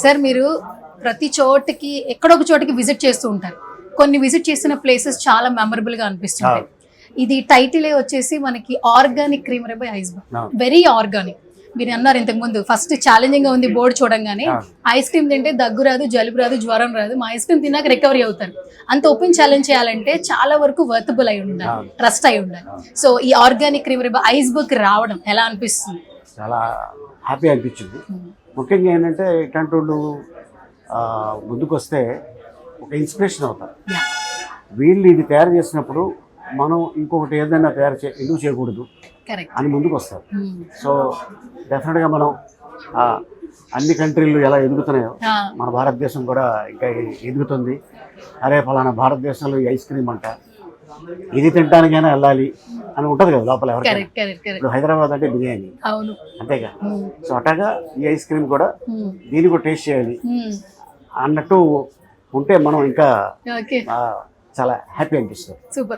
Sir మీరు ప్రతి చోటికి ఎక్కడొక చోటికి విజిట్ చేస్తూ ఉంటారు. కొన్ని విజిట్ చేసిన ప్లేసెస్ చాలా మెమరబుల్ గా అనిపిస్తుంటాయి. ఇది టైటిల్ వచ్చేసి మనకి organic creamery by iceberg. Very organic. మీరు అన్నారు ఇంతకు ముందు ఫస్ట్ ఛాలెంజింగ్ గా ఉంది బోర్డు చూడంగానే. ఐస్ క్రీమ్ తింటే దగ్గు రాదు, జలుబు రాదు, జ్వరం రాదు. మా ఐస్ క్రీమ్ తిన్నాక రికవరీ అవుతారు. అంత ఓపెన్ ఛాలెంజ్ చేయాలంటే చాలా వరకు వర్తబుల్ అయి ఉండాలి, ట్రస్ట్ అయి ఉండాలి. సో ఈ ఆర్గానిక్ క్రీమరీ బై ఐస్బర్గ్ రావడం ఎలా అనిపిస్తుంది? చాలా హ్యాపీ అనిపించింది. ముఖ్యంగా ఏంటంటే ఇట్లాంటి వాళ్ళు ముందుకు వస్తే ఒక ఇన్స్పిరేషన్ అవుతారు. వీళ్ళు ఇది తయారు చేసినప్పుడు మనం ఇంకొకటి ఏదైనా ఎందుకు చేయకూడదు అని ముందుకు వస్తారు. సో డెఫినెట్గా మనం అన్ని కంట్రీలు ఎలా ఎదుగుతున్నాయో మన భారతదేశం కూడా ఇంకా ఎదుగుతుంది. అరే ఫలానా భారతదేశంలో ఈ ఐస్ క్రీమ్ అంట, ఇది తినడానికైనా వెళ్ళాలి అని ఉంటుంది కదా లోపల ఎవరికి. ఇప్పుడు హైదరాబాద్ అంటే బిర్యానీ అంతేగా. సో అట్లాగా ఈ ఐస్ క్రీమ్ కూడా దీన్ని కూడా టేస్ట్ చేయాలి అన్నట్టు ఉంటే మనం ఇంకా చాలా హ్యాపీ అనిపిస్తుంది.